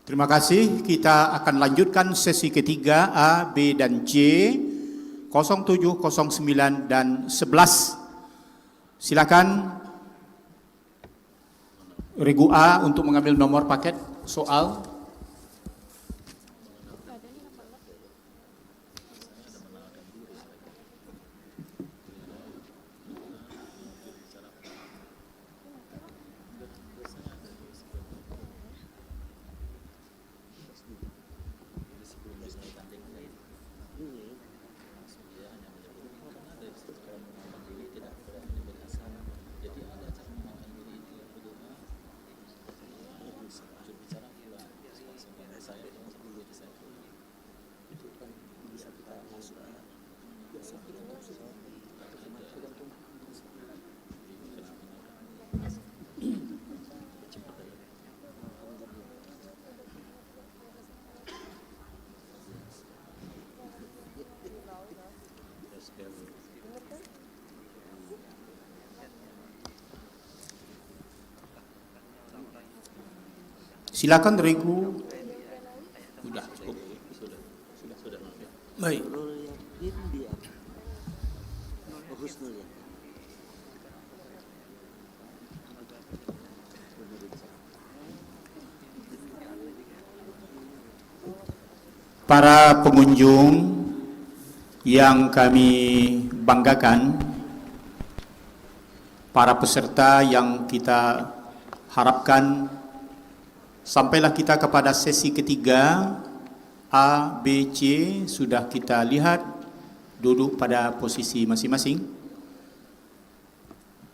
Terima kasih. Kita akan lanjutkan sesi ketiga A, B, dan C 07, 09, dan 11. Silakan Regu A untuk mengambil nomor paket soal. Silakan Regu. Sudah cukup. Baik. Para pengunjung yang kami banggakan, para peserta yang kita harapkan, sampailah kita kepada sesi ketiga A, B, C. Sudah kita lihat duduk pada posisi masing-masing.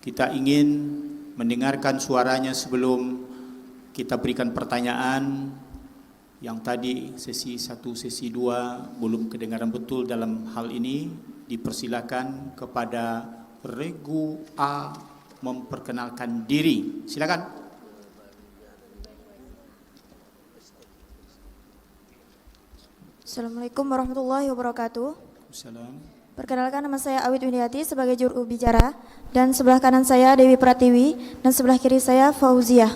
Kita ingin mendengarkan suaranya sebelum kita berikan pertanyaan. Yang tadi sesi 1, sesi 2 belum kedengaran betul dalam hal ini. Dipersilakan kepada Regu A memperkenalkan diri. Silakan. Assalamualaikum warahmatullahi wabarakatuh. Assalamualaikum. Perkenalkan, nama saya Awit Windiati sebagai juru bicara, dan sebelah kanan saya Dewi Pratiwi, dan sebelah kiri saya Fauziah.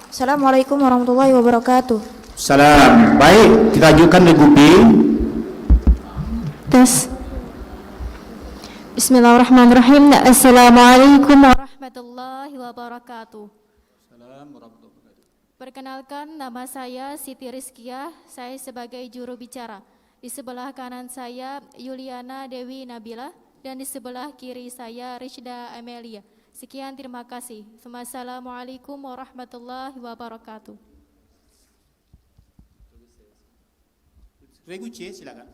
Assalamualaikum warahmatullahi wabarakatuh. Salam. Baik, kita ajukan Regu B. Tes. Bismillahirrahmanirrahim. Assalamualaikum warahmatullahi wabarakatuh. Assalamualaikum warahmatullahi wabarakatuh. Perkenalkan, nama saya Siti Rizkiah, saya sebagai juru bicara. Di sebelah kanan saya Yuliana Dewi Nabila, dan di sebelah kiri saya Rishda Amelia. Sekian, terima kasih. Assalamualaikum warahmatullahi wabarakatuh. Regu C, silakan.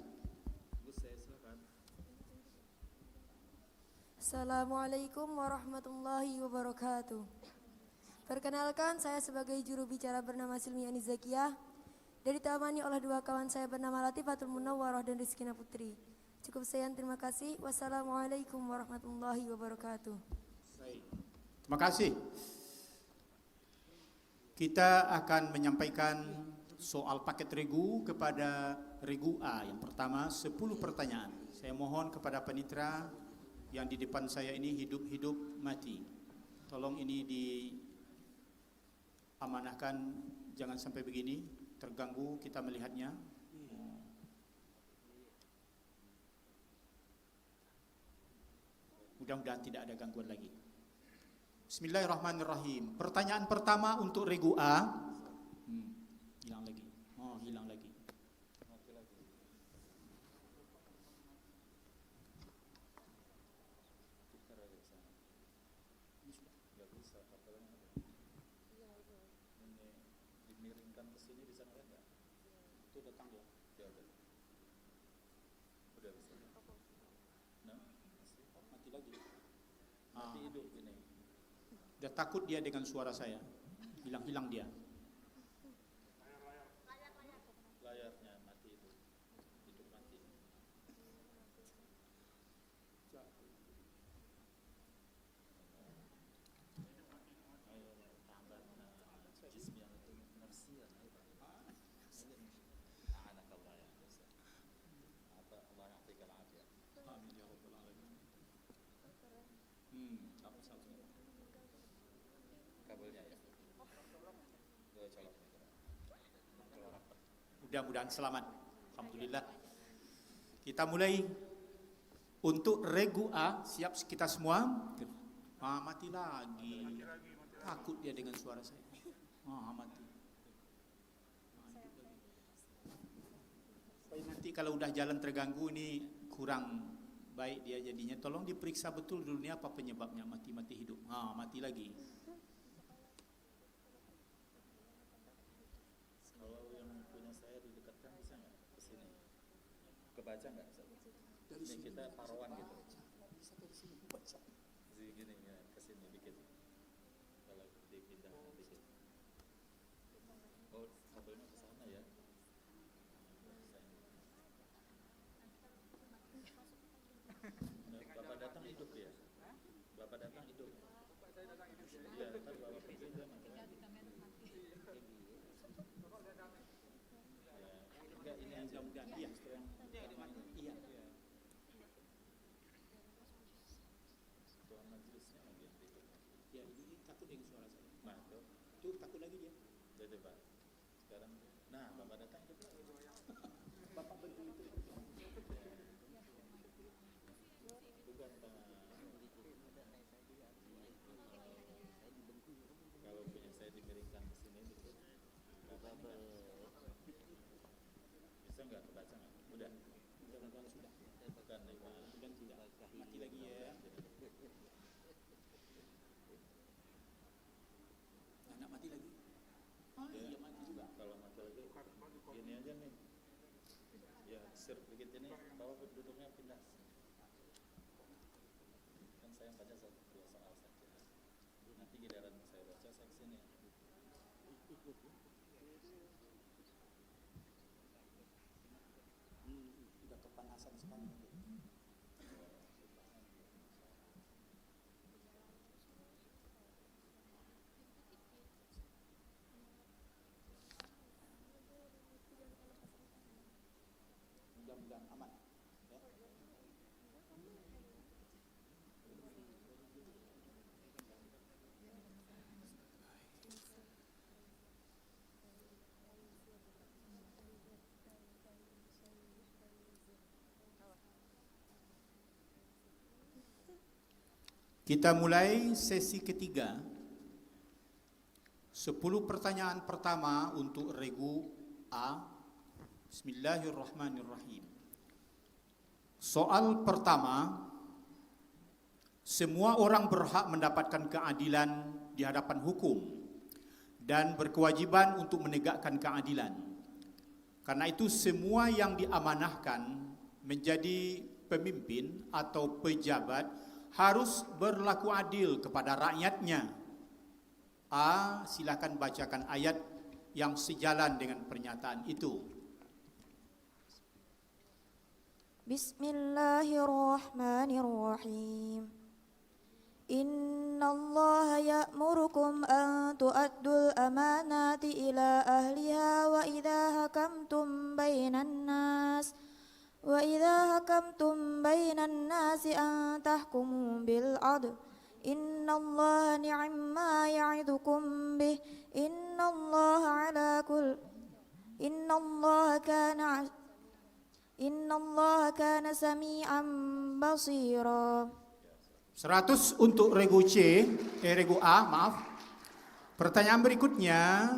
Assalamualaikum warahmatullahi wabarakatuh. Perkenalkan, saya sebagai juru bicara bernama Silmi Anizakiyah, dan ditemani oleh dua kawan saya bernama Latifatul Munawwarah dan Rizkina Putri. Cukup sekian, terima kasih. Wassalamualaikum warahmatullahi wabarakatuh. Terima kasih. Kita akan menyampaikan soal paket Regu kepada Regu A. Yang pertama 10 pertanyaan. Saya mohon kepada panitera yang di depan saya ini hidup-hidup mati. Tolong ini diamanahkan, jangan sampai begini, terganggu kita melihatnya. Mudah-mudahan tidak ada gangguan lagi. Bismillahirrahmanirrahim. Pertanyaan pertama untuk Regu A. Hilang lagi. Oh, hilang lagi. Dia takut dia dengan suara saya. Hilang-hilang dia. Layarnya mati itu. Hidup mati. Kabelnya ya. Gue colok. Mudah-mudahan selamat. Alhamdulillah. Kita mulai untuk regu A. Siap kita semua? Mati lagi. Takut dia dengan suara saya. Mati. Supaya nanti kalau udah jalan terganggu ini kurang baik dia jadinya. Tolong diperiksa betul dulu ini apa penyebabnya mati hidup. Mati lagi. Kalau yang punya saya didekatkan bisa nggak ke sini? Kebaca nggak? Ini kita paruan gitu. Gini ya, ke sini dikit. Kalau dipindah dikit. Oh, kabelnya ke sana ya. Bapak datang hidup ya? Bapak datang hidup. Iya, kan bapak pergi dia mati lagi. Enggak, ini aja mudah. Iya, yang dari mana? Iya. Tuan majelisnya lagi yang hidup. Ya, ini takut dengan suara saya. Nah, Tuh takut lagi dia. jadi Pak. Sekarang, nah, bapak datang hidup lagi. Bapak berdua itu. Bukan Pak. Kalau punya saya dimiringkan ke sini dikit. Bapak bisa nggak kebaca nggak? Udah. Mudah-mudahan sudah. Bukan nih Pak. Mudah-mudahan tidak. Mati lagi ya. Anak mati lagi. Iya mati juga. Kalau mati lagi, gini aja nih. Ya, dikit ini. Bapak duduknya pindah. Kan saya baca dua soal saja. Nanti giliran saya baca saya kesini. Udah kepanasan sekali. Mudah-mudahan aman. Ya. Kita mulai sesi ketiga. 10 pertanyaan pertama untuk regu A. Bismillahirrahmanirrahim. Soal pertama, semua orang berhak mendapatkan keadilan di hadapan hukum dan berkewajiban untuk menegakkan keadilan. Karena itu semua yang diamanahkan menjadi pemimpin atau pejabat harus berlaku adil kepada rakyatnya. A. Silakan bacakan ayat yang sejalan dengan pernyataan itu. Bismillahirrahmanirrahim. Innallaha ya'murukum an tu'addul amanati ila ahliha wa idha hakamtum bainan nas an tahkumu bil adl. Innallaha ni'ma ya'idukum bih. Innallaha kana sami'an basira. 100 untuk regu regu A, maaf. Pertanyaan berikutnya,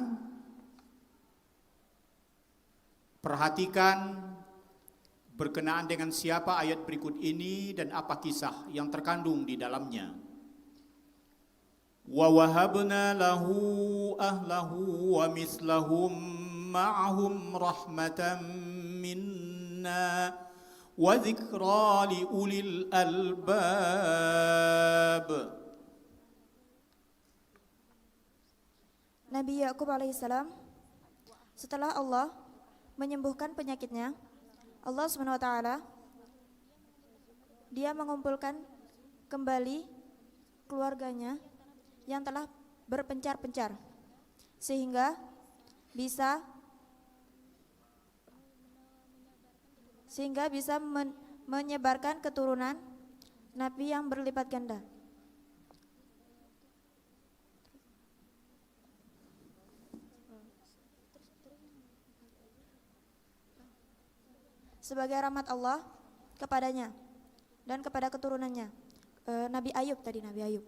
perhatikan berkenaan dengan siapa ayat berikut ini dan apa kisah yang terkandung di dalamnya. Wa wahabna lahu ahlahu wa mislahum ma'ahum rahmatan minna wa dzikra li ulil albab. Nabi Yakub alaihissalam, setelah Allah menyembuhkan penyakitnya, Allah SWT dia mengumpulkan kembali keluarganya yang telah berpencar-pencar sehingga bisa menyebarkan keturunan Nabi yang berlipat ganda. sebagai rahmat Allah kepadanya dan kepada keturunannya. Nabi Ayub tadi, Nabi Ayub.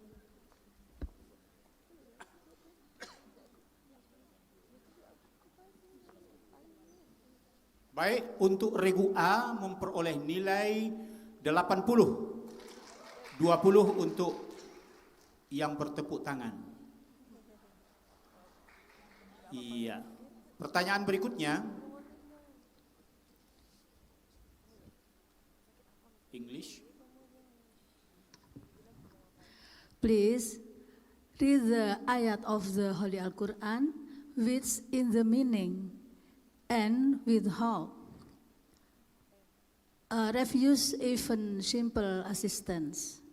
Baik, untuk regu A memperoleh nilai 80. 20 untuk yang bertepuk tangan. Iya. Pertanyaan berikutnya. English. Please read the ayat of the Holy Al-Quran with in the meaning and with how. Refuse even simple assistance.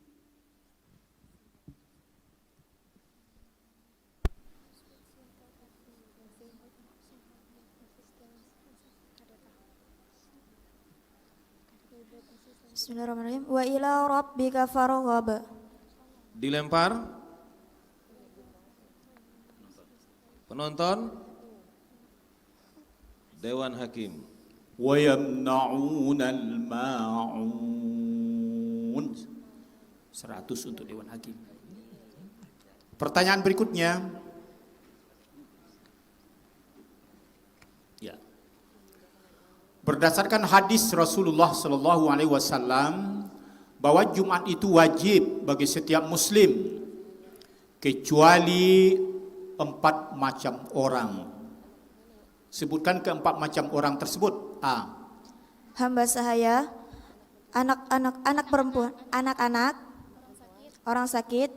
Bismillahirrahmanirrahim. Wa ila rabbika farghab. Dilempar. Penonton. Dewan Hakim. Wa yamna'una al-ma'un. 100 untuk Dewan Hakim. Pertanyaan berikutnya. Ya. Berdasarkan hadis Rasulullah sallallahu alaihi wasallam bahwa Jumat itu wajib bagi setiap muslim kecuali 4 macam orang. Sebutkan keempat macam orang tersebut. A. Hamba sahaya, anak perempuan, anak-anak, orang sakit,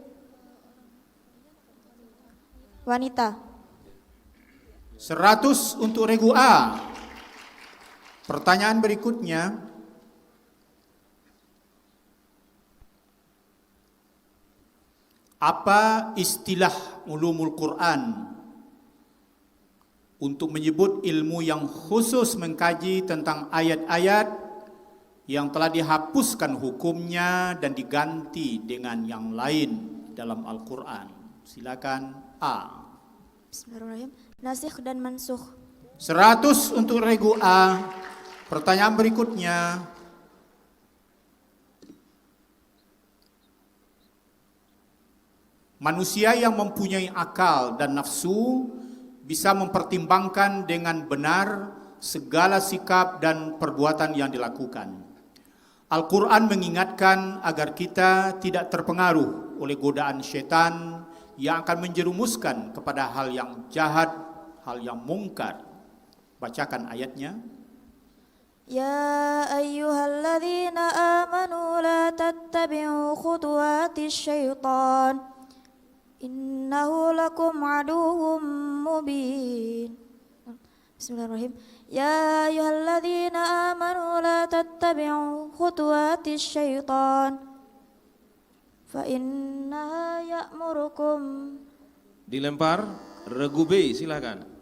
wanita. 100 untuk regu A. Pertanyaan berikutnya. Apa istilah ulumul Quran untuk menyebut ilmu yang khusus mengkaji tentang ayat-ayat yang telah dihapuskan hukumnya dan diganti dengan yang lain dalam Al-Quran? Silakan A. Bismillahirrahmanirrahim. Nasikh dan mansukh. 100 untuk regu A. Pertanyaan berikutnya. Manusia yang mempunyai akal dan nafsu bisa mempertimbangkan dengan benar segala sikap dan perbuatan yang dilakukan. Al-Quran mengingatkan agar kita tidak terpengaruh oleh godaan syaitan yang akan menjerumuskan kepada hal yang jahat, hal yang mungkar. Bacakan ayatnya. Ya ayyuhalladzina amanu la tattabi'u khutuwatis syaitan. Innahu lakum aduwwum mubin. Bismillahirrahmanirrahim. Ya ayyuhalladzina amanu la tattabi'u khutuwatis syaitan. Fa innaha ya'murukum. Dilempar. Regu B, silakan.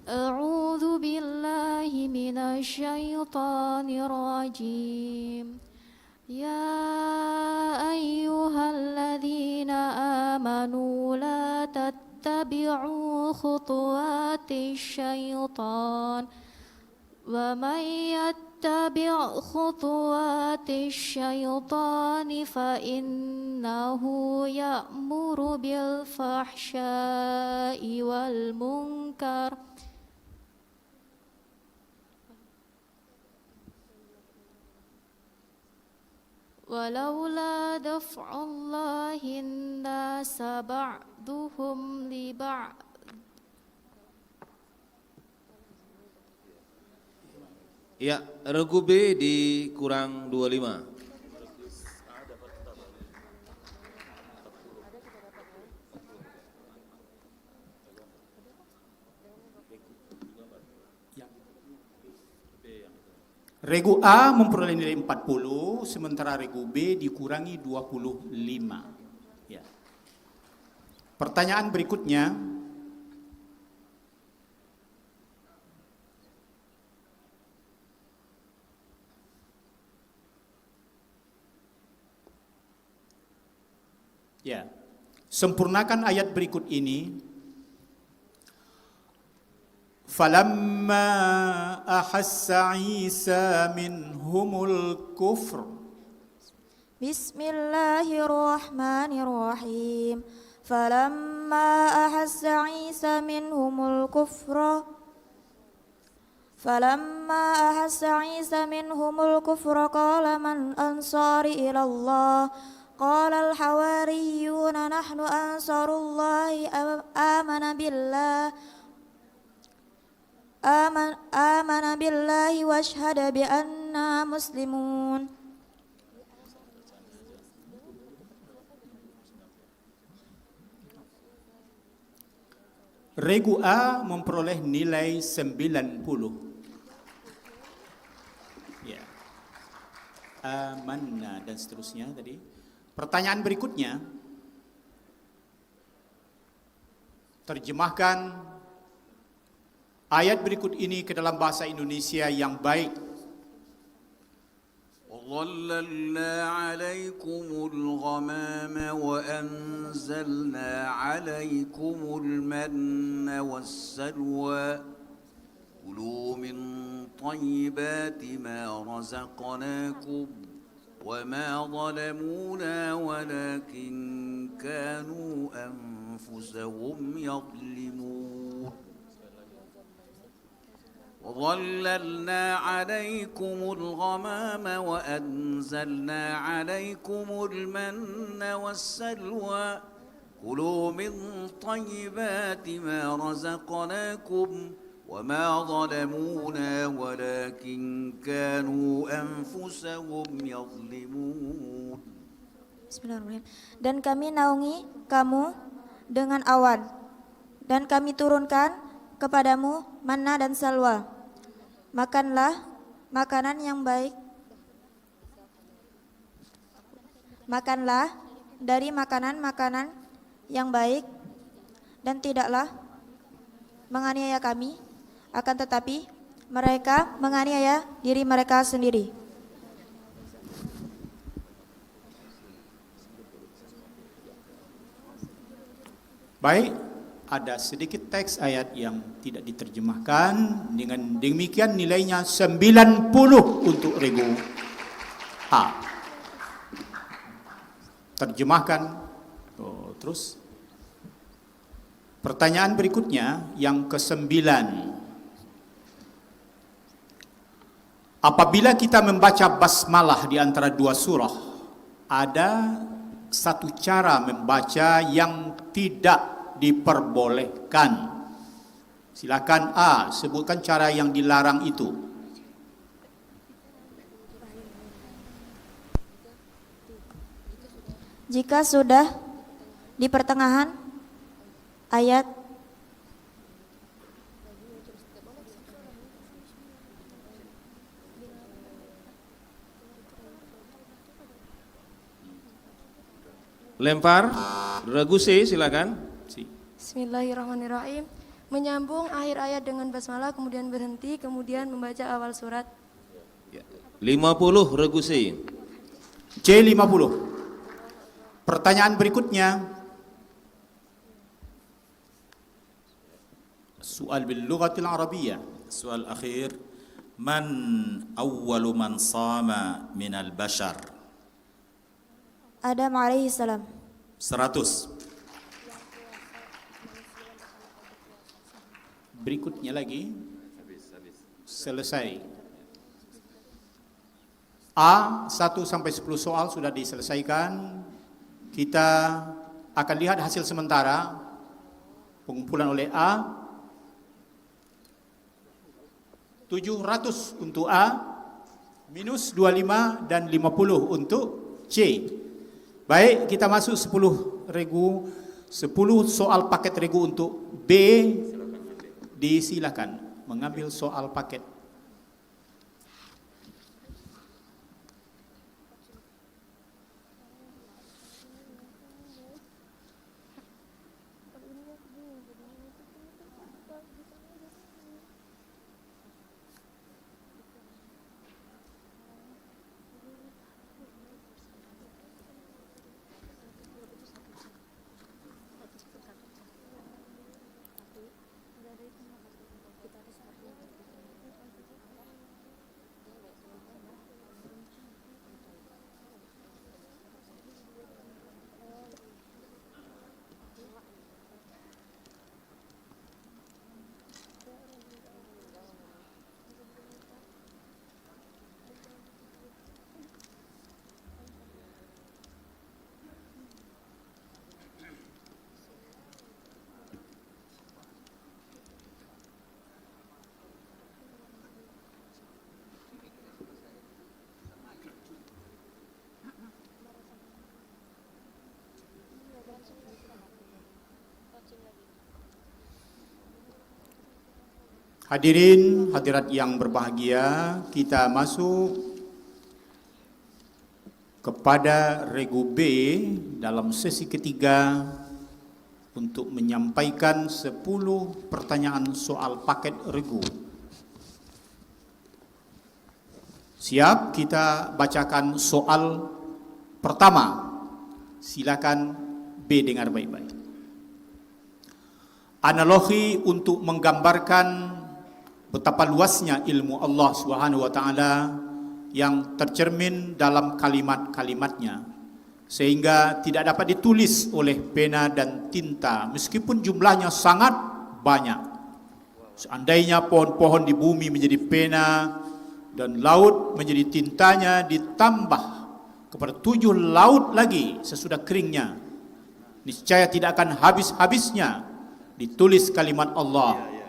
A'udzu billahi minasyaitonir rajim. Ya ayyuhalladzina amanu la tattabi'u khutuwatis syaitan wa may yattabi' khutuwatis syaitani fa innahu ya'muru bil fahsya'i wal munkar. Walaula daf'ullahin nasa ba'duhum li ba'd. Ya, regu B dikurang 25. Regu A memperoleh nilai 40, sementara regu B dikurangi 25. Ya. Pertanyaan berikutnya. Ya. Sempurnakan ayat berikut ini. falamma ahassa Isa minhumul kufr. Bismillahirrahmanirrahim. Falamma ahassa Isa minhumul kufra qala man ansari ila Allah qala al-hawariyuna nahnu ansarullahi amana billahi washhada bi anna muslimun. Regu A memperoleh nilai 90. Ya. Amanna dan seterusnya tadi. Pertanyaan berikutnya, terjemahkan ayat berikut ini ke dalam bahasa Indonesia yang baik. وَظَلَّلْنَا عَلَيْكُمُ الْغَمَامَ وَأَنزَلْنَا عَلَيْكُمُ الْمَنَّ وَالسَّلْوَىٰ كُلُوا مِنْ طَيِّبَاتِ مَا رَزَقْنَاكُمْ وَمَا ظَلَمُونَا وَلَكِنْ كَانُوا أَنفُسَهُمْ يَظْلِمُونَ وَظَلَّلْنَا عَلَيْكُمُ الْغَمَامَ وَأَنزَلْنَا عَلَيْكُمُ الْمَنَّ وَالسَّلْوَىٰ كُلُوا مِنْ طَيِّبَاتِ مَا رَزَقْنَاكُمْ وَمَا ظَلَمُونَا وَلَكِنْ كَانُوا أَنفُسَهُمْ يَظْلِمُونَ. Bismillahirrahmanirrahim. Dan kami naungi kamu dengan awan, dan kami turunkan kepadamu manna dan salwa. Makanlah makanan yang baik. Makanlah dari makanan-makanan yang baik dan tidaklah menganiaya kami, akan tetapi mereka menganiaya diri mereka sendiri. Baik, ada sedikit teks ayat yang tidak diterjemahkan. Dengan demikian nilainya 90 untuk regu A. Terjemahkan. Terus pertanyaan berikutnya yang ke-9. Apabila kita membaca basmalah di antara dua surah, ada satu cara membaca yang tidak diperbolehkan. Silakan A, sebutkan cara yang dilarang itu. Jika sudah di pertengahan ayat Lempar, regu C, silakan. Bismillahirrahmanirrahim. Menyambung akhir ayat dengan basmalah, kemudian berhenti, kemudian membaca awal surat. 50, regu C. C50. Pertanyaan berikutnya. Soal bil lughatil arabiyyah. السؤال الأخير من أول من صام من البشر؟ Adam alaihi salam. 100. Berikutnya lagi. Selesai. A 1 sampai 10 soal sudah diselesaikan. Kita akan lihat hasil sementara pengumpulan oleh A. 700 untuk A, minus 25 dan 50 untuk C. Baik, kita masuk 10 regu, 10 soal paket regu untuk B. Disilakan mengambil soal paket. Hadirin hadirat yang berbahagia, kita masuk kepada regu B dalam sesi ketiga untuk menyampaikan 10 pertanyaan soal paket regu. Siap, kita bacakan soal pertama. Silakan B dengar baik-baik. Analogi untuk menggambarkan betapa luasnya ilmu Allah Subhanahu wa taala yang tercermin dalam kalimat-kalimatnya sehingga tidak dapat ditulis oleh pena dan tinta meskipun jumlahnya sangat banyak. Seandainya pohon-pohon di bumi menjadi pena dan laut menjadi tintanya, ditambah kepada 7 laut lagi sesudah keringnya, niscaya tidak akan habis-habisnya ditulis kalimat Allah.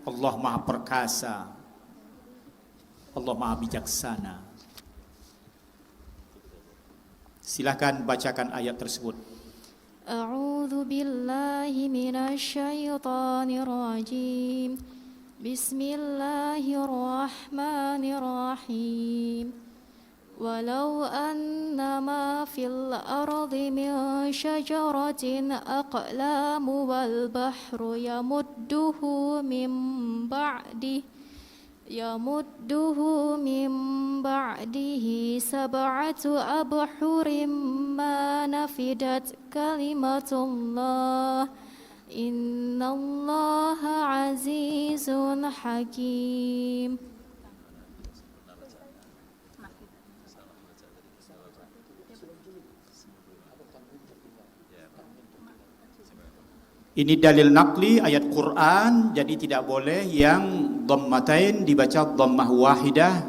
Allah Maha Perkasa, Allah Maha Bijaksana. Silakan bacakan ayat tersebut. A'udzu billahi minasyaitonir rajim. Bismillahirrahmanirrahim. Walau annama fil ardi min syajaratin aqlamu wal bahru yamudduhu min ba'dihi sab'atu abhurim ma nafidat kalimatullah innallaha azizun hakim. Ini dalil nakli ayat Quran, jadi tidak boleh yang dhammatain dibaca dhammah wahidah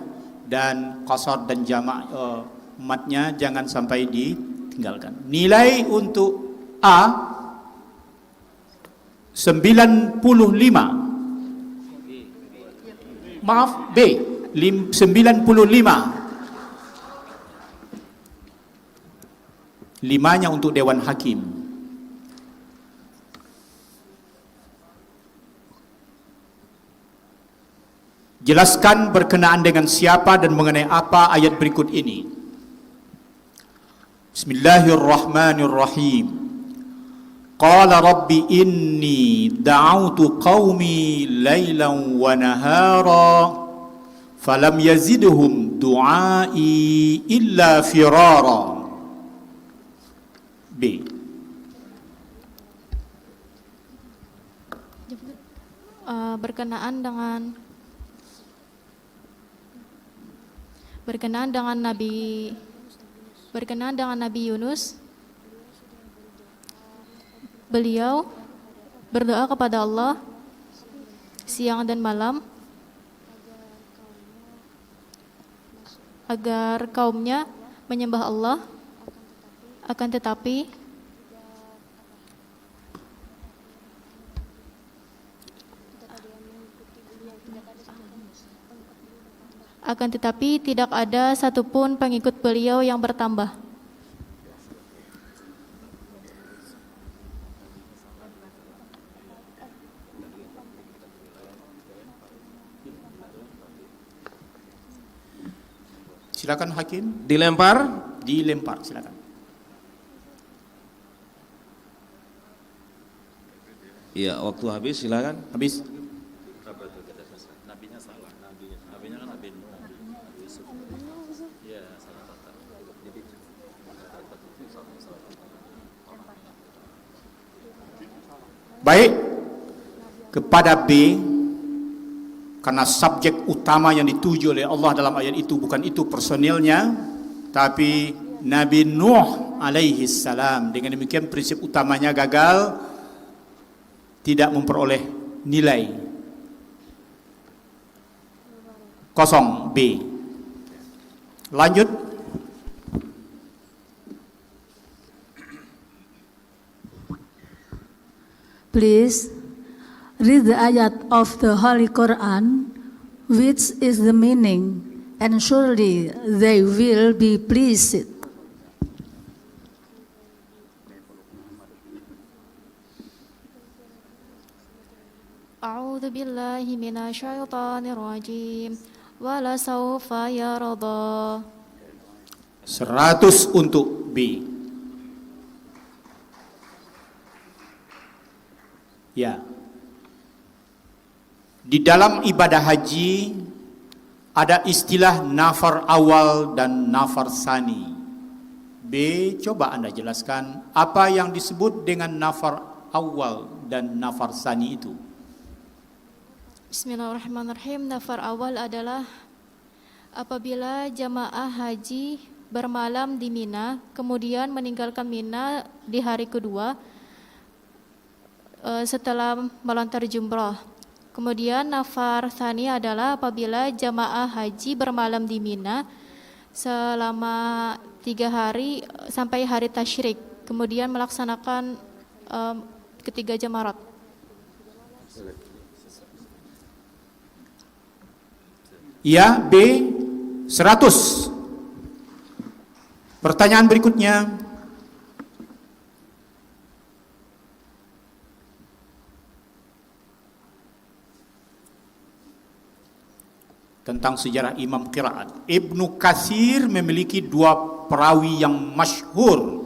dan qasar dan jamak matnya jangan sampai ditinggalkan. Nilai untuk A 95. Maaf, B 95. Limanya untuk Dewan Hakim. Jelaskan berkenaan dengan siapa dan mengenai apa ayat berikut ini. Bismillahirrahmanirrahim. Qala rabbi inni da'autu qaumi laylan wa nahara falam yazidhum du'ai illa firara. B. Berkenaan dengan Nabi Yunus, beliau berdoa kepada Allah siang dan malam agar kaumnya menyembah Allah, akan tetapi tidak ada satupun pengikut beliau yang bertambah. Silakan Hakim. Dilempar. Dilempar, silakan. Iya, waktu habis, silakan. Habis. Nabinya salah. Nabinya kan Nabi Nuh, Nabi Yusuf. Iya, salah kata. Baik. Kepada B, karena subjek utama yang dituju oleh Allah dalam ayat itu bukan itu personilnya, tapi Nabi Nuh alaihi salam. Dengan demikian prinsip utamanya gagal, tidak memperoleh nilai. 0 B. Lanjut. Please read the ayat of the Holy Quran, which is the meaning, and surely they will be pleased. A'udzu billahi minasyaitonir rajim. Wala saufa yarda. 100 untuk B. Ya. Di dalam ibadah haji ada istilah nafar awal dan nafar sani. B, coba Anda jelaskan apa yang disebut dengan nafar awal dan nafar sani itu. Bismillahirrahmanirrahim. Nafar awal adalah apabila jamaah haji bermalam di Mina, kemudian meninggalkan Mina di hari kedua setelah melontar jumrah. Kemudian nafar tsani adalah apabila jamaah haji bermalam di Mina selama 3 hari sampai hari tasyrik, kemudian melaksanakan ketiga jamarat. Ya, B 100. Pertanyaan berikutnya. Tentang sejarah Imam Qiraat. Ibnu Katsir memiliki 2 perawi yang masyhur.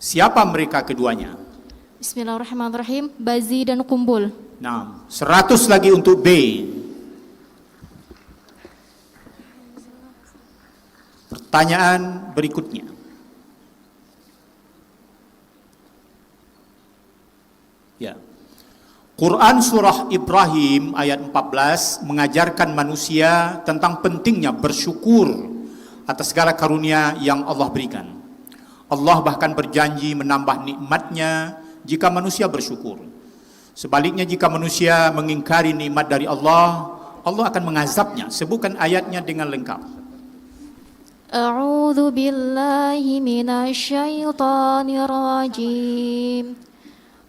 Siapa mereka keduanya? Bismillahirrahmanirrahim. Bazi dan Kumbul. Nah, 100 lagi untuk B. Pertanyaan berikutnya. Ya. Quran surah Ibrahim ayat 14 mengajarkan manusia tentang pentingnya bersyukur atas segala karunia yang Allah berikan. Allah bahkan berjanji menambah nikmatnya jika manusia bersyukur. Sebaliknya jika manusia mengingkari nikmat dari Allah, Allah akan mengazabnya. Sebutkan ayatnya dengan lengkap. A'udzu billahi minasyaitonir rajim.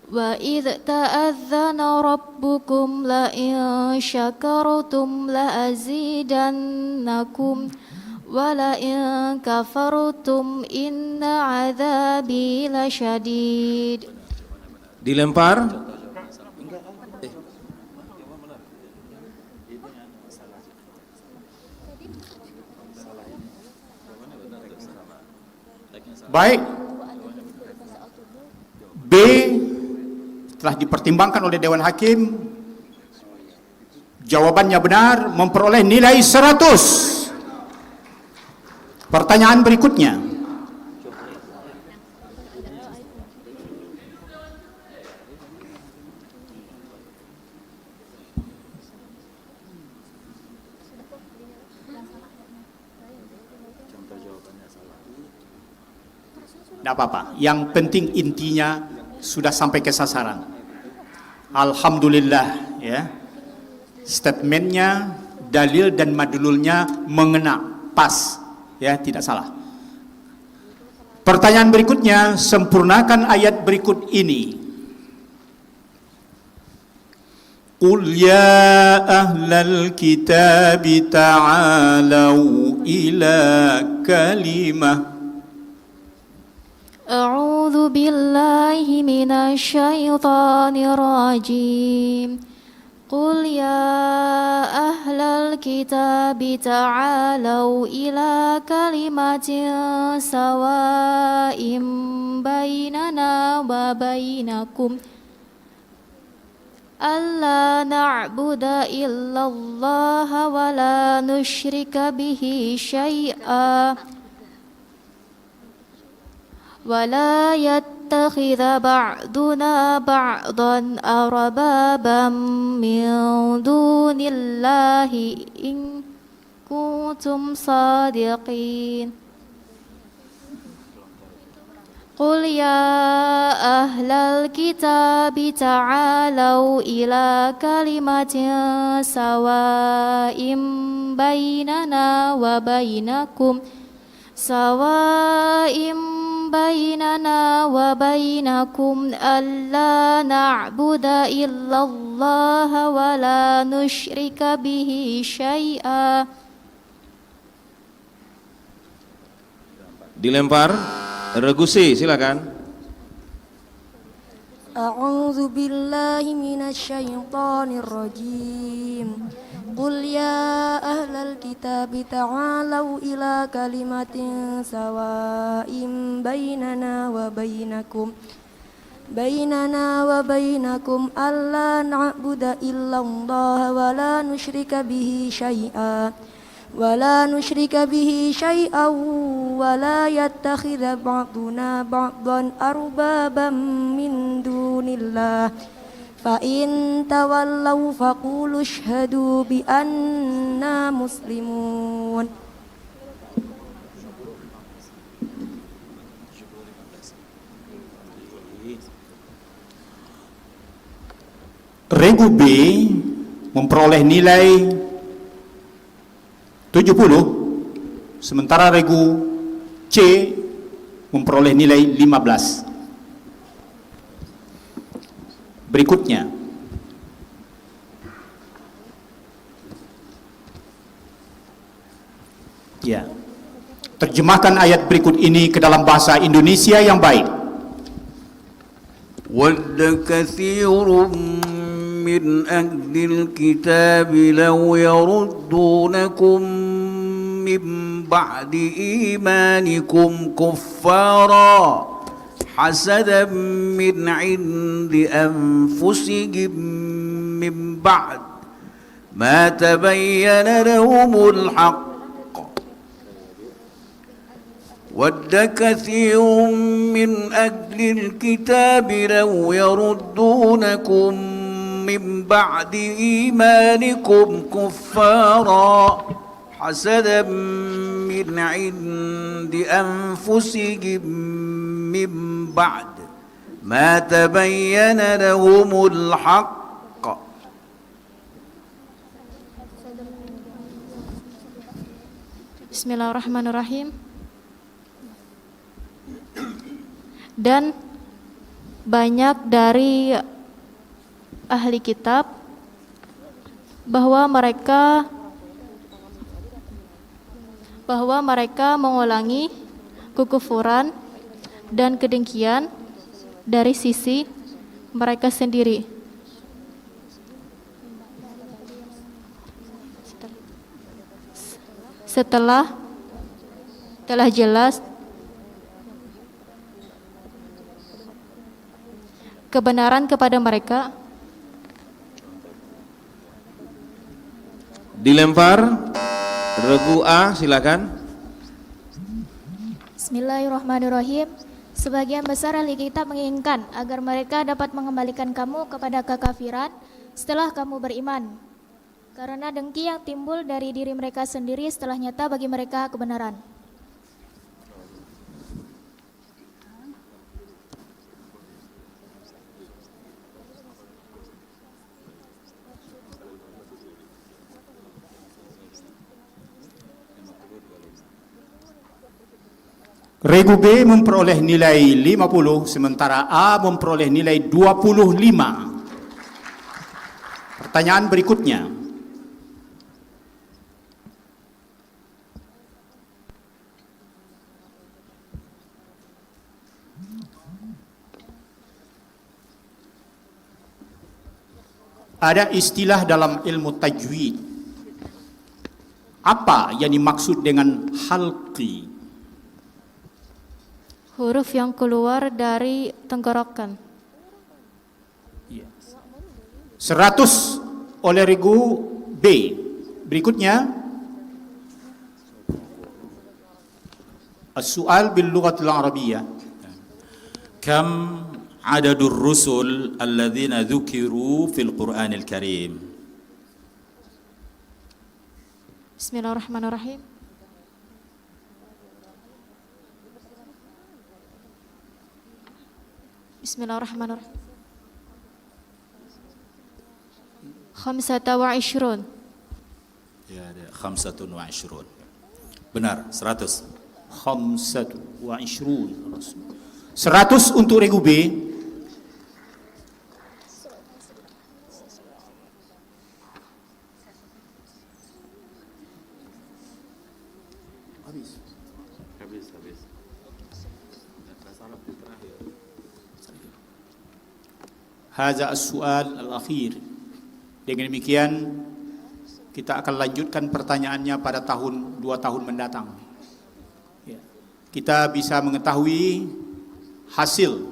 Wa idz ta'adzana rabbukum la in syakartum la azidannakum wa la in kafartum inna 'adzabi lasyadid. Dilempar. Baik. B telah dipertimbangkan oleh Dewan Hakim. Jawabannya benar, memperoleh nilai 100. Pertanyaan berikutnya. Tidak apa-apa, yang penting intinya sudah sampai ke sasaran. Alhamdulillah, ya. Statementnya, dalil dan madlulnya mengena, pas, ya, tidak salah. Pertanyaan berikutnya, sempurnakan ayat berikut ini. Qul ya ahlal kitab ta'alau ila kalimah. A'udzu billahi minasyaitonir rajim. Qul ya ahlal kitab ta'alau ila kalimatin sawa'im bainana wa bainakum alla na'budu illallaha wa la nusyrika bihi syai'a ولا يتخذ بعضنا بعضا أربابا من دون الله إن كنتم صادقين قل يا أهل الكتاب تعالوا إلى كلمة سواء بيننا وبينكم ألا نعبد إلا الله ولا نشرك به شيئا. Dilempar. Regusi, silakan. أعوذ بالله من الشيطان الرجيم قل يا أهل الكتاب تعالوا إلى كلمة سواء بيننا وبينكم ألا نعبد إلا الله ولا نشرك به شيئا ولا يتخذ بعضنا بعضا أربابا من دون الله فإن تولوا فقولوا اشهدوا بأننا مسلمون. Regu B memperoleh nilai 70, sementara regu C memperoleh nilai 15. Berikutnya, ya, terjemahkan ayat berikut ini ke dalam bahasa Indonesia yang baik. ود كثير من أهل الكتاب لو يردونكم من بعد إيمانكم كفارا حسدا من عند أنفسهم من بعد ما تبين لهم الحق ود كثير من أهل الكتاب لو يردونكم من بعد إيمانكم كفارا حسدا من عند أنفسهم من بعد ما تبين لهم الحق Bismillahirrahmanirrahim. Dan banyak dari ahli kitab bahwa mereka mengulangi kekufuran dan kedengkian dari sisi mereka sendiri. Setelah telah jelas kebenaran kepada mereka. Dilempar. Regu A, silakan. Bismillahirrahmanirrahim. Sebagian besar ahli kitab menginginkan agar mereka dapat mengembalikan kamu kepada kekafiran setelah kamu beriman, karena dengki yang timbul dari diri mereka sendiri setelah nyata bagi mereka kebenaran. Regu B memperoleh nilai 50, sementara A memperoleh nilai 25. Pertanyaan berikutnya. Ada istilah dalam ilmu tajwid. Apa yang dimaksud dengan halqi? Huruf yang keluar dari tenggorokan. 100 oleh regu B. Berikutnya, as-su'al bil lughatil arabiyyah. كم عدد الرسل الذين ذكروا في القرآن الكريم؟ Bismillahirrahmanirrahim. Bismillahirrahmanirrahim. 25. Ya, ada 25. Benar, 100. 25. 100 untuk regu B. Habis. Bahasa Arab terakhir. Hadza as-su'al al-akhir. Dengan demikian kita akan lanjutkan pertanyaannya pada 2 tahun mendatang. Ya. Kita bisa mengetahui hasil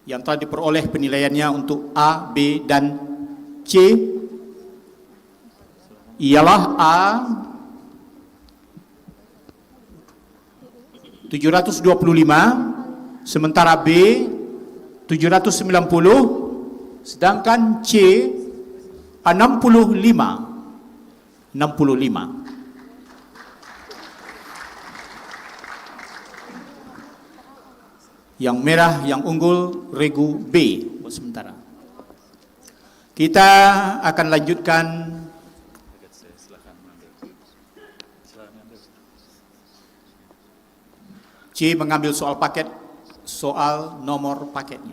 yang telah diperoleh penilaiannya untuk A, B, dan C ialah A 725, sementara B 790, sedangkan C 65. Yang merah, yang unggul, regu B buat sementara. Kita akan lanjutkan C mengambil soal paket, soal nomor paketnya.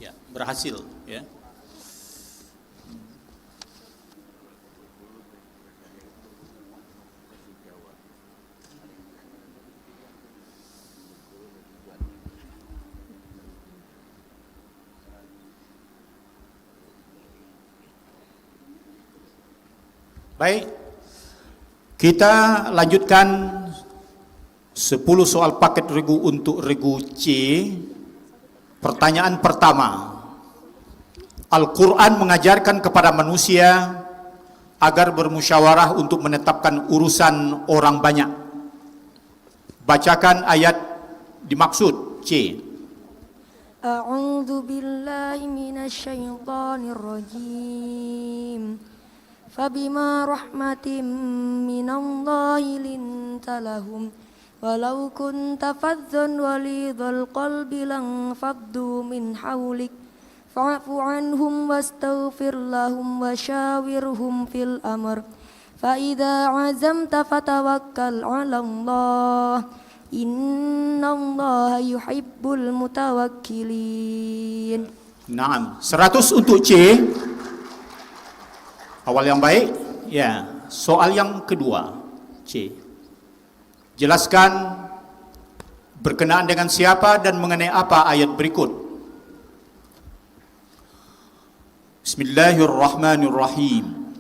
Ya, berhasil ya. Baik, kita lanjutkan 10 soal paket regu untuk regu C. Pertanyaan pertama, Al-Quran mengajarkan kepada manusia agar bermusyawarah untuk menetapkan urusan orang banyak. Bacakan ayat dimaksud C. A'udzu billahi minasyaitonir rajim. Fabima rahmatin minallahi linta lahum walau kunta faddan walidhal qalbi lang faddu min hawlik fa'fu anhum wastaghfir lahum wasyawirhum fil amr fa idza azamta fatawakkal 'ala Allah innallaha yuhibbul mutawakkilin. Naam, 100 untuk C. Awal yang baik. Ya, soal yang kedua C. Jelaskan berkenaan dengan siapa dan mengenai apa ayat berikut. Bismillahirrahmanirrahim.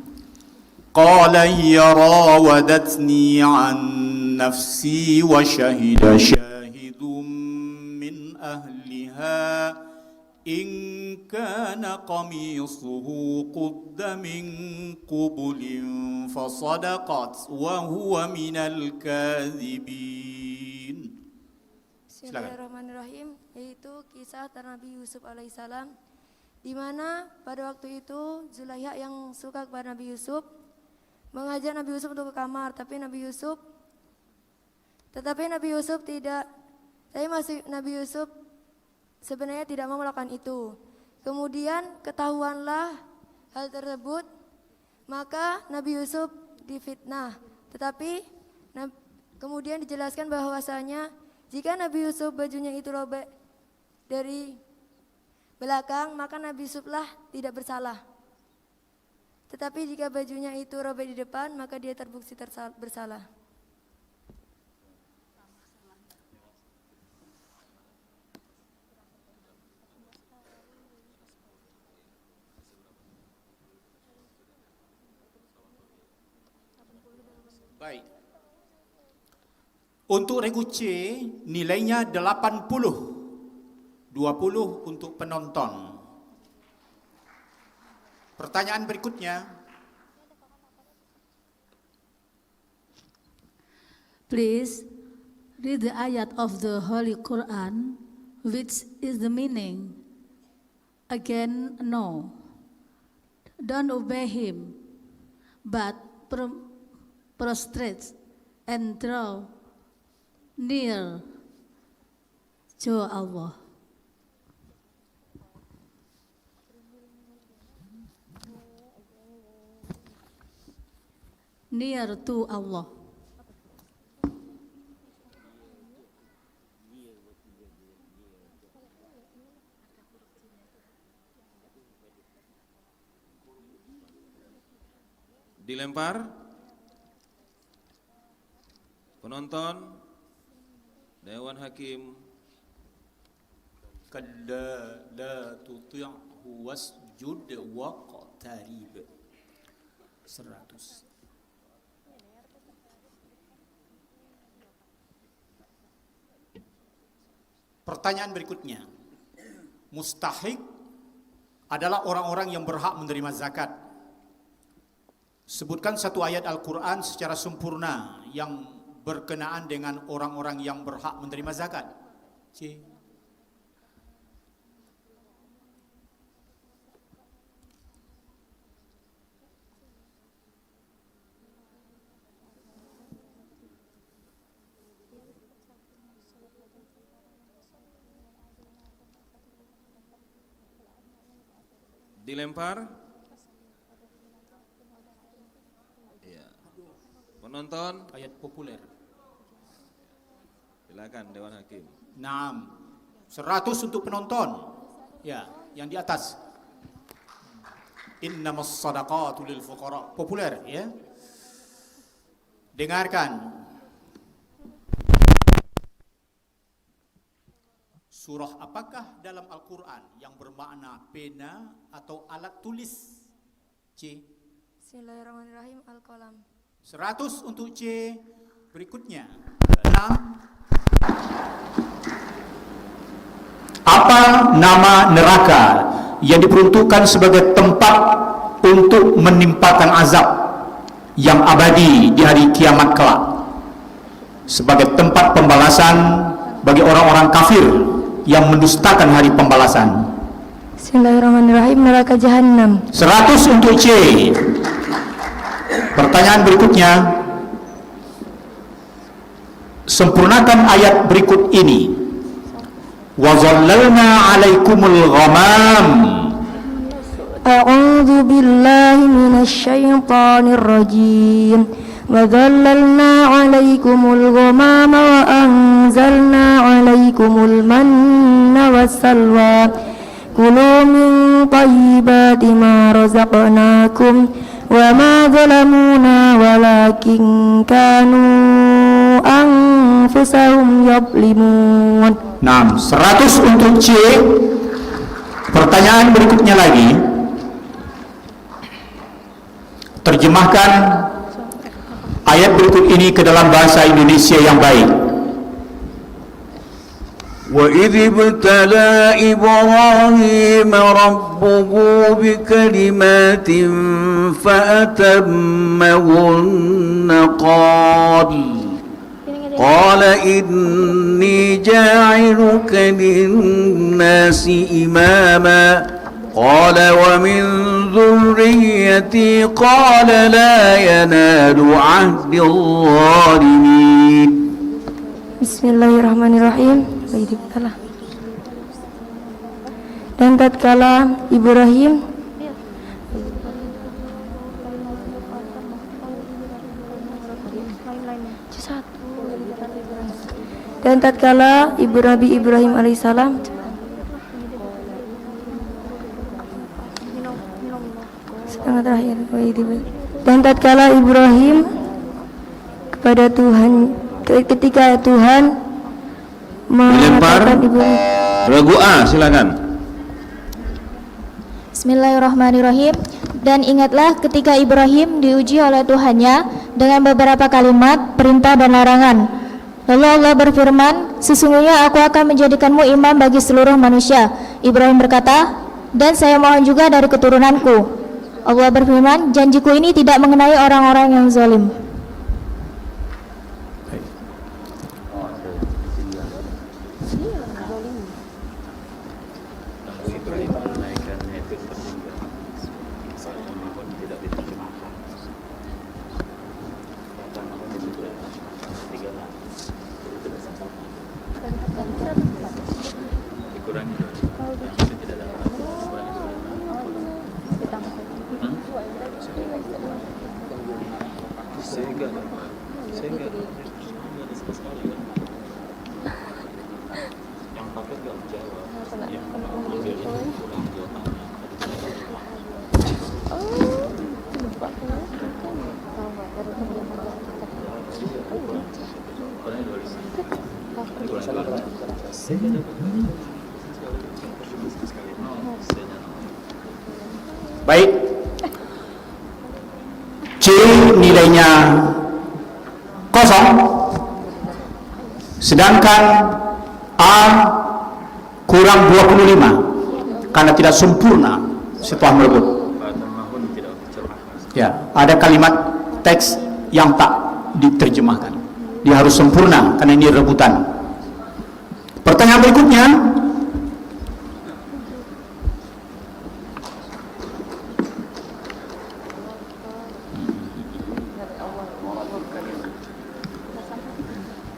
Qala ya rawadatni an nafsi wa shahida syahidun min ahliha in kana qamisuhu qudda min qubulin fasadaqat wa huwa minal kadhibin. Bismillahirrahmanirrahim, yaitu kisah Nabi Yusuf alaihissalam, di mana pada waktu itu Zulaikha yang suka kepada Nabi Yusuf mengajak Nabi Yusuf untuk ke kamar, tetapi Nabi Yusuf tidak. Nabi Yusuf sebenarnya tidak mau melakukan itu. Kemudian ketahuanlah hal tersebut, maka Nabi Yusuf difitnah. Tetapi kemudian dijelaskan bahwasanya jika Nabi Yusuf bajunya itu robek dari belakang, maka Nabi Yusuflah tidak bersalah. Tetapi jika bajunya itu robek di depan, maka dia terbukti bersalah. Baik. Untuk regu C nilainya 80. 20 untuk penonton. Pertanyaan berikutnya. Please read the ayat of the Holy Quran, which is the meaning Again, no. Don't obey him, but prostrate and draw near to Allah. Near to Allah. Dilempar. Penonton, Dewan Hakim. Kalla la tuti'hu wasjud waqtarib. 100. Pertanyaan berikutnya. Mustahik adalah orang-orang yang berhak menerima zakat. Sebutkan satu ayat Al-Quran secara sempurna yang berkenaan dengan orang-orang yang berhak menerima zakat. C. Dilempar. Ya. Penonton, Ayat populer. silakan Dewan Hakim. 100 untuk penonton. Ya, yang di atas. Innamas sadaqatu lil fuqara. Populer, ya. Dengarkan. Surah apakah dalam Al-Quran yang bermakna pena atau alat tulis? C. Bismillahirrahmanirrahim. Al-Qalam. 100 untuk C. Berikutnya 6. Apa nama neraka yang diperuntukkan sebagai tempat untuk menimpakan azab yang abadi di hari kiamat kelak, sebagai tempat pembalasan bagi orang-orang kafir yang mendustakan hari pembalasan? Bismillahirrahmanirrahim. Neraka Jahannam. 100 untuk C. Pertanyaan berikutnya, sempurnakan ayat berikut ini. Wa zallalna 'alaikumul ghamam. A'udzu billahi minasy syaithanir rajim. Wa zallalna 'alaikumul ghamama wa anzalna 'alaikumul manna wassalwa. Kulu min thayyibati ma razaqnakum wa ma zalamuna walakin kanu anfusahum yablimun. 100 untuk C. Pertanyaan berikutnya lagi. Terjemahkan ayat berikut ini ke dalam bahasa Indonesia yang baik. وَإِذِ ابْتَلَى إِبْرَاهِيمَ رَبُّهُ بِكَلِمَاتٍ فَأَتَمَّهُنَّ قال إِنِّي جَاعِلُكَ لِلنَّاسِ إِمَامًا قال ومن ذريتي قال لا ينال عهد الظالمين. Bismillahirrahmanirrahim. Dan tatkala Ibrahim Ibu Nabi Ibrahim alaihissalam setengah terakhir. Dan tatkala Ibrahim kepada Tuhan, ketika Tuhan Dilempar. Regu A, silakan. Bismillahirrahmanirrahim. Dan ingatlah ketika Ibrahim diuji oleh Tuhannya dengan beberapa kalimat perintah dan larangan. Lalu Allah berfirman, sesungguhnya aku akan menjadikanmu imam bagi seluruh manusia. Ibrahim berkata, dan saya mohon juga dari keturunanku. Allah berfirman, janjiku ini tidak mengenai orang-orang yang zalim. Baik. C nilainya 0, sedangkan A kurang 25 karena tidak sempurna setelah merebut. Ya, ada kalimat teks yang tak diterjemahkan. Dia harus sempurna karena ini rebutan. Pertanyaan berikutnya,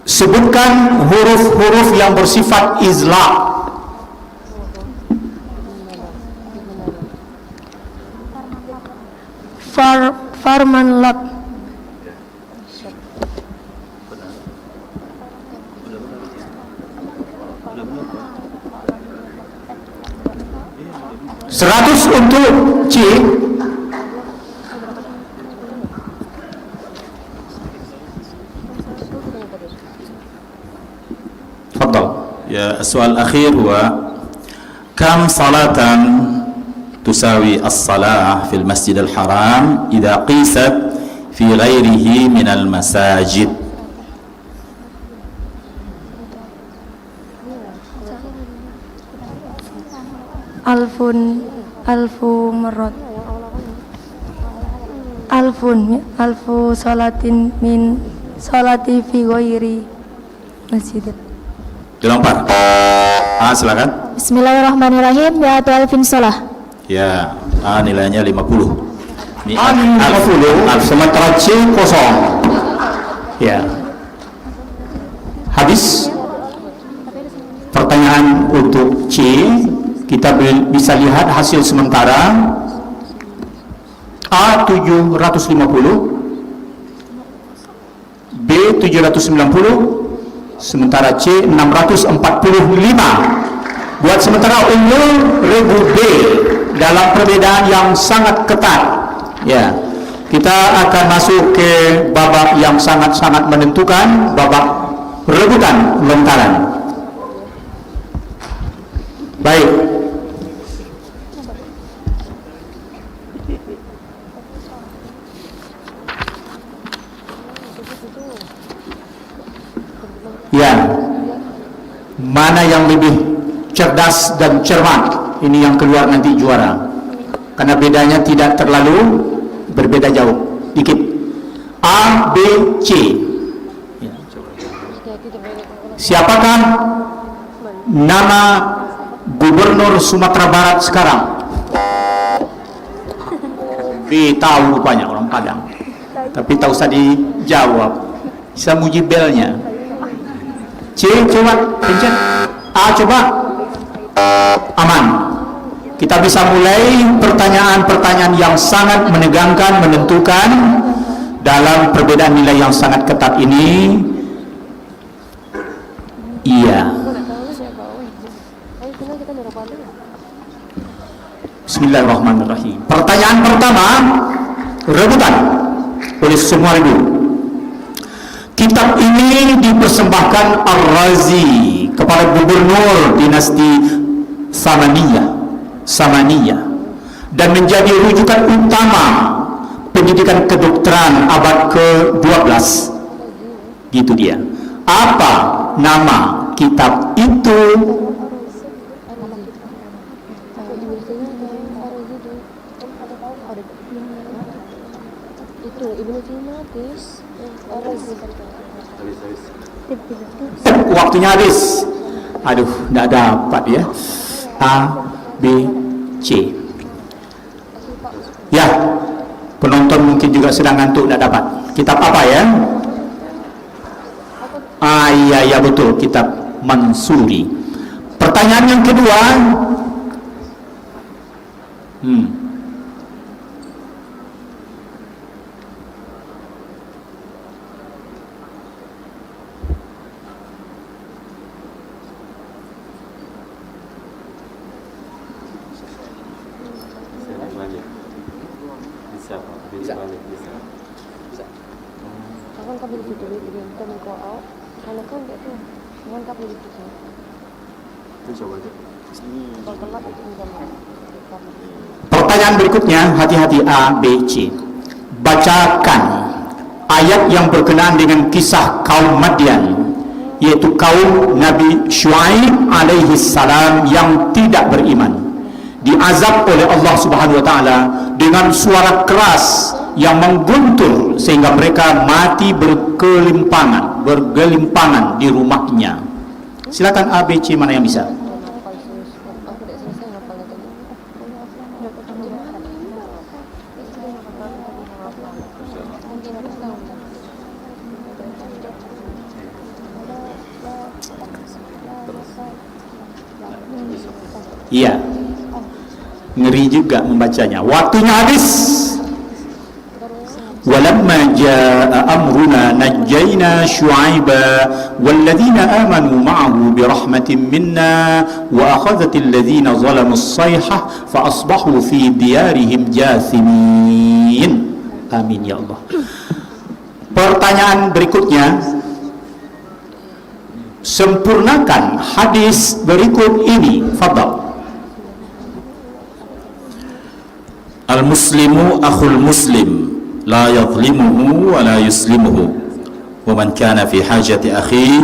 sebutkan huruf-huruf yang bersifat izlaq. Farmanlak. Seratus untuk C. تفضل. يا السؤال الأخير هو كم صلاة تساوي الصلاة في المسجد الحرام إذا قيست في غيره من المساجد؟ Alfu salatin min salati fi ghairi masjid. Dilempar. Silakan. Bismillahirrahmanirrahim. Ya alfin sholah. Ya, A nilainya 50. A 50, sementara C 0. Ya. Habis. Pertanyaan untuk C, kita bisa lihat hasil sementara. A 750, B 790, sementara C 645. Buat sementara unggul regu B dalam perbedaan yang sangat ketat. Ya, kita akan masuk ke babak yang sangat-sangat menentukan, babak rebutan lontaran. Baik. Ya, mana yang lebih cerdas dan cermat, ini yang keluar nanti juara, karena bedanya tidak terlalu berbeda jauh, dikit. A, B, C. Siapakah nama Gubernur Sumatera Barat sekarang? B tahu rupanya, orang Padang, tapi tak usah dijawab, bisa muji belnya. C coba pencet. A coba. Aman. Kita bisa mulai pertanyaan-pertanyaan yang sangat menegangkan, menentukan dalam perbedaan nilai yang sangat ketat ini. Iya. Bismillahirrahmanirrahim. Pertanyaan pertama, rebutan oleh semua ibu. Kitab ini dipersembahkan Ar-Razi kepada gubernur dinasti Samaniyah dan menjadi rujukan utama pendidikan kedokteran abad ke-12. Gitu dia. Apa nama kitab itu? Waktunya habis. Aduh, tidak dapat ya. A, B, C. Penonton mungkin juga sedang ngantuk, tidak dapat. Kitab apa ya? Iya betul, kitab Mansuri. Pertanyaan yang kedua. Pertanyaan berikutnya, hati-hati A, B, C. Bacakan ayat yang berkenaan dengan kisah kaum Madian, yaitu kaum Nabi Syuaib alaihi salam yang tidak beriman, diazab oleh Allah Subhanahu wa taala dengan suara keras yang mengguntur sehingga mereka mati bergelimpangan di rumahnya. Silakan A, B, C, mana yang bisa? Iya, ngeri juga membacanya. Waktunya habis. Walamma jaa amruna najjayna Syu'aiba walladzina amanu ma'ahu birahmatin minna wa akhadhatil ladzina zalamu as-sayhah fa asbahu fi diyarihim jathimin. Amin ya Allah. Pertanyaan berikutnya, sempurnakan hadis berikut ini. Fadhal. Al-muslimu akhul muslim, la yadhlimuhu wa la yuslimuhu, wa man kana fi hajati akhihi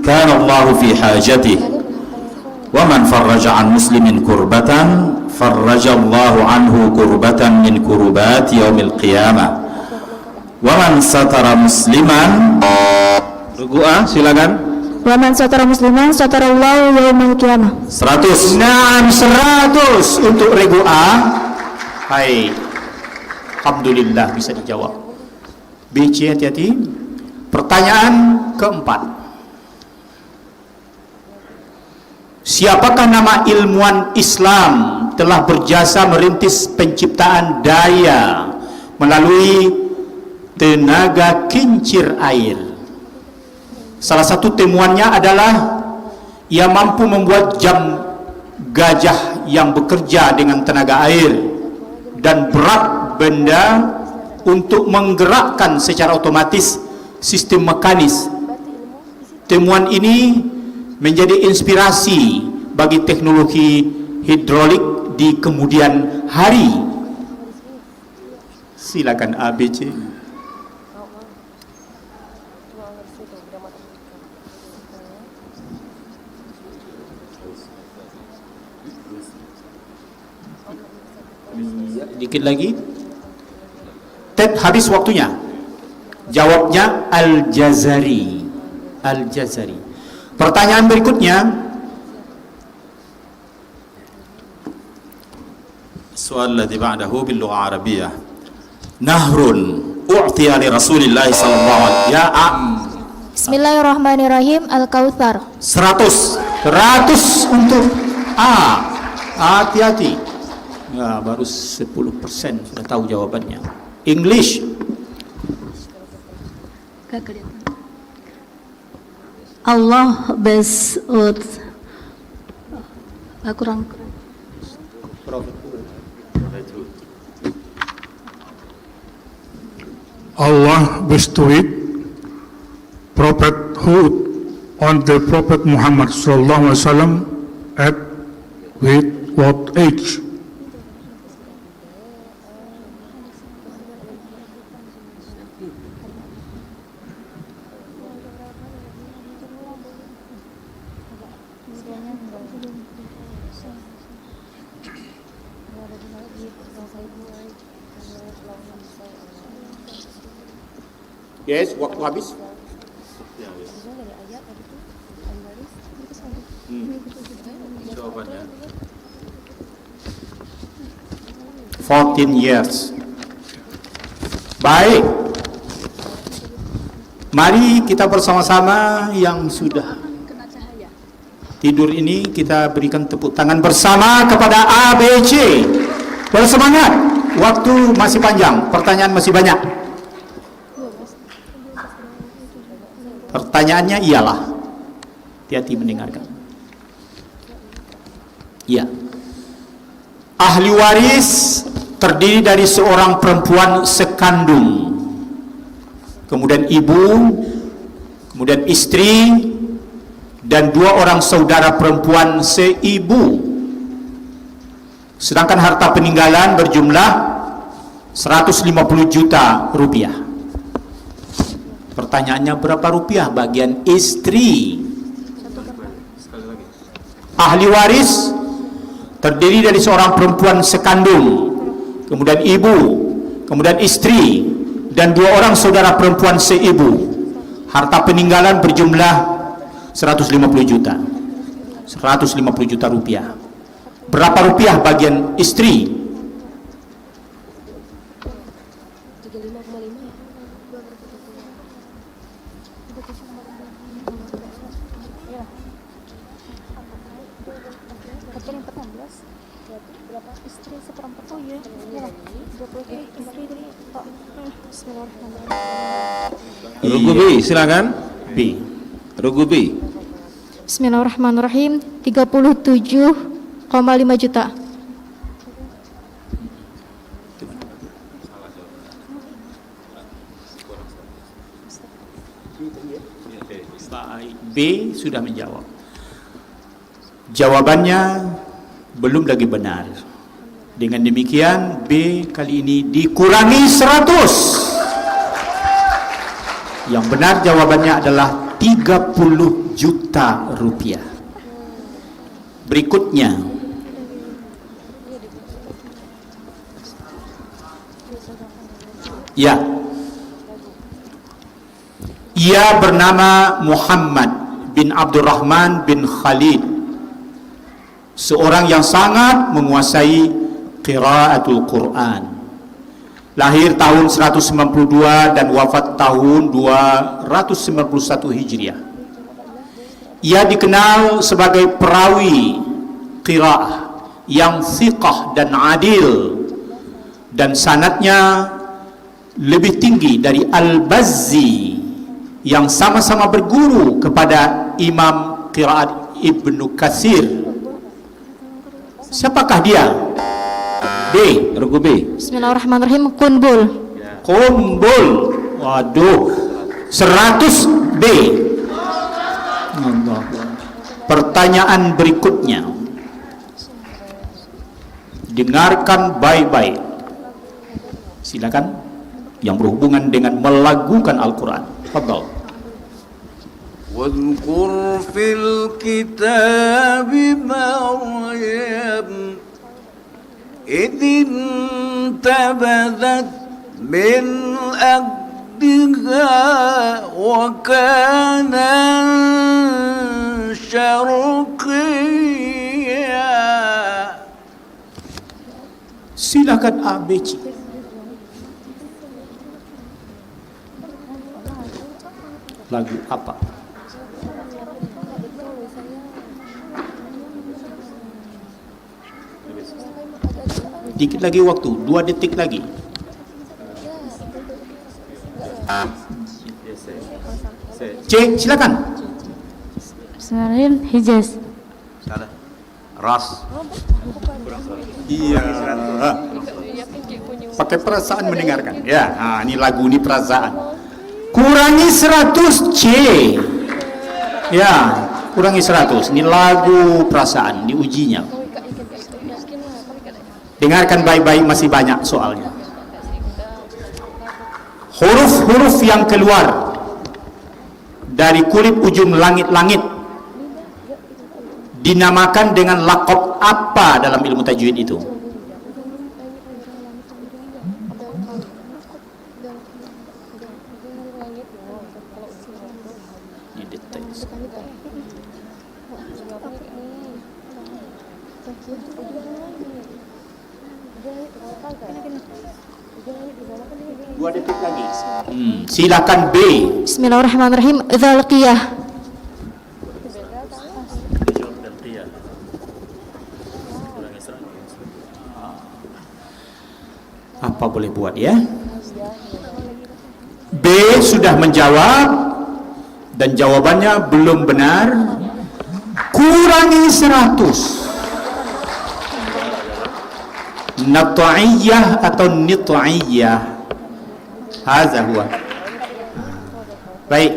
kana Allah fi hajatihi, wa man farraja an muslimin kurbatan farraja Allah anhu kurbatan min kurubati yaumil qiyamah, wa man satara musliman. Rugu'ah, silakan. Wa man satara musliman satarallahu yaumal qiyamah. 100. Nah, 100 untuk regu A. Hai, alhamdulillah bisa dijawab. B, C, hati-hati. Pertanyaan keempat. Siapakah nama ilmuwan Islam telah berjasa merintis penciptaan daya melalui tenaga kincir air? Salah satu temuannya adalah ia mampu membuat jam gajah yang bekerja dengan tenaga air dan berat benda untuk menggerakkan secara otomatis sistem mekanis. Temuan ini menjadi inspirasi bagi teknologi hidrolik di kemudian hari. Silakan A, B, C. Dikit lagi. Ted, habis waktunya. Jawabnya Al-Jazari. Al-Jazari. Pertanyaan berikutnya. Soal الذي بعده باللغة العربية. نهر أعطي لرسول الله صلى الله عليه وسلم. Ya Am. Bismillahirrahmanirrahim. Al-Kautsar. 100. 100 untuk A. Hati-hati. Ya, baru 10% sudah tahu jawabannya. English. Allah best kurang. Allah bestowed prophethood on the Prophet Muhammad sallallahu alaihi wasallam at with what age? Yes, waktu habis. Jawabannya 14 years. Baik. Mari kita bersama-sama yang sudah tidur ini kita berikan tepuk tangan bersama kepada ABC. Bersemangat. Waktu masih panjang, pertanyaan masih banyak. Pertanyaannya ialah, hati-hati mendengarkan. Ya. Ahli waris terdiri dari seorang perempuan sekandung, kemudian ibu, kemudian istri, dan 2 orang saudara perempuan seibu. Sedangkan harta peninggalan berjumlah 150 juta rupiah. Pertanyaannya, berapa rupiah bagian istri? Ahli waris terdiri dari seorang perempuan sekandung, kemudian ibu, kemudian istri, dan 2 orang saudara perempuan seibu. Harta peninggalan berjumlah 150 juta. 150 juta rupiah. Berapa rupiah bagian istri? Rugubi, silakan. B. Rugubi. Bismillahirrahmanirrahim. 37,5 juta. Baik, B sudah menjawab. Jawabannya belum lagi benar. Dengan demikian B kali ini dikurangi 100. Yang benar jawabannya adalah 30 juta rupiah. Berikutnya, ya, ia bernama Muhammad bin Abdurrahman bin Khalid, seorang yang sangat menguasai qiraatul Quran. Lahir tahun 192 dan wafat tahun 291 Hijriah. Ia dikenal sebagai perawi qiraah yang thiqah dan adil, dan sanadnya lebih tinggi dari Al-Bazzi yang sama-sama berguru kepada Imam Qiraat Ibnu Katsir. Siapakah dia? B. Rugubi. Bismillahirrahmanirrahim. Kunbul. Kumbul. Waduh, 100 B. Allah. Pertanyaan berikutnya, dengarkan baik-baik. Silakan, yang berhubungan dengan melagukan Al-Quran. Fadhal. واذكر في الكتاب مريم إذ انتبذت من أهلها وكان شرقيا. Silakan ABC. Lagu apa? Dikit lagi waktu, 2 detik lagi. C, silakan. Bismillahirrahmanirrahim. Hijaz. Salah. Ras. Iya. Pakai perasaan mendengarkan. Ya, nah, ini lagu ini perasaan. Kurangi 100 C. Ya, kurangi 100. Ini lagu perasaan, diujinya. Dengarkan baik-baik, masih banyak soalnya. Huruf-huruf yang keluar dari kulit ujung langit-langit dinamakan dengan laqab apa dalam ilmu tajwid itu? Ini detail. 2 detik lagi. Silakan B. Bismillahirrahmanirrahim. Dzalqiyah. Apa boleh buat ya? B sudah menjawab dan jawabannya belum benar. Kurangi 100. Nata'iyah atau nita'iyah. Hadza huwa. Baik.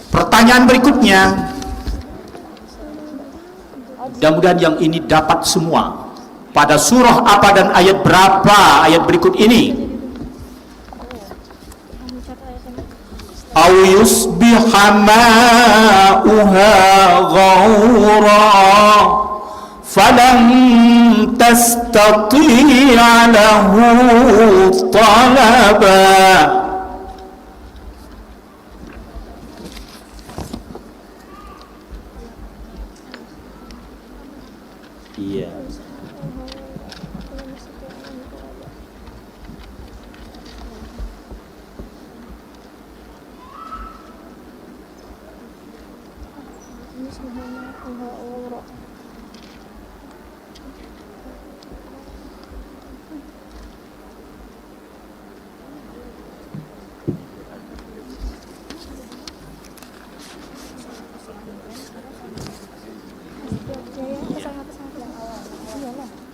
Pertanyaan berikutnya. Mudah-mudahan yang ini dapat semua. Pada surah apa dan ayat berapa ayat berikut ini? Aw yusbiha ma'uha ghawra falam tastati'a lahu talaba. Iya.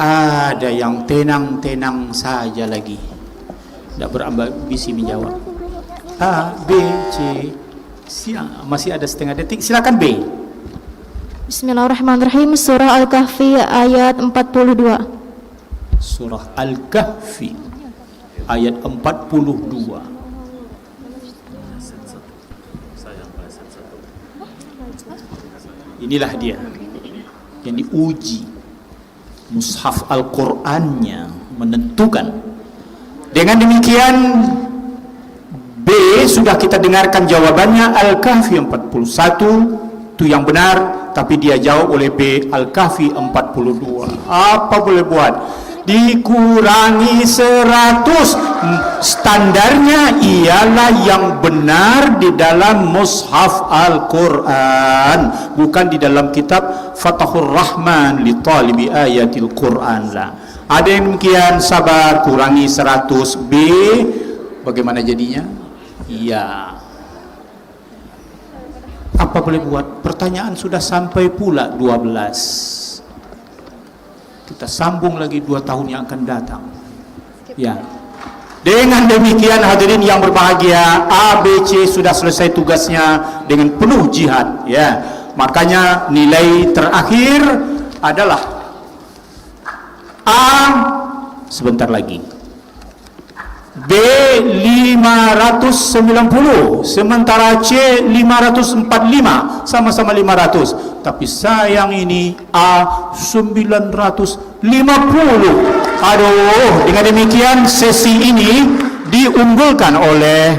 Ada yang tenang-tenang saja lagi, tidak berambisi menjawab. A, B, C. Masih ada setengah detik. Silakan B. Bismillahirrahmanirrahim. Surah Al-Kahfi ayat 42. Surah Al-Kahfi ayat 42. Inilah dia yang diuji. Mushaf Al-Qur'annya menentukan. Dengan demikian B sudah kita dengarkan jawabannya. Al-Kahfi 41 itu yang benar, tapi dia jawab oleh B Al-Kahfi 42. Apa boleh buat? Dikurangi 100. Standarnya ialah yang benar di dalam Mushaf Al-Quran, bukan di dalam kitab Fathur Rahman li talibi ayatil Quran lah. Ada yang demikian, sabar, kurangi 100. B bagaimana jadinya? Iya. Apa boleh buat? Pertanyaan sudah sampai pula 12. Kita sambung lagi 2 tahun yang akan datang. Ya. Dengan demikian hadirin yang berbahagia, A, B, C sudah selesai tugasnya dengan penuh jihad. Ya. Makanya nilai terakhir adalah A sebentar lagi, B 590, sementara C 545, sama-sama 500. Tapi sayang ini A 950. Aduh, dengan demikian sesi ini diunggulkan oleh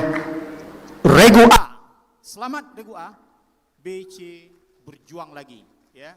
Regu A. Selamat Regu A. B, C berjuang lagi, ya.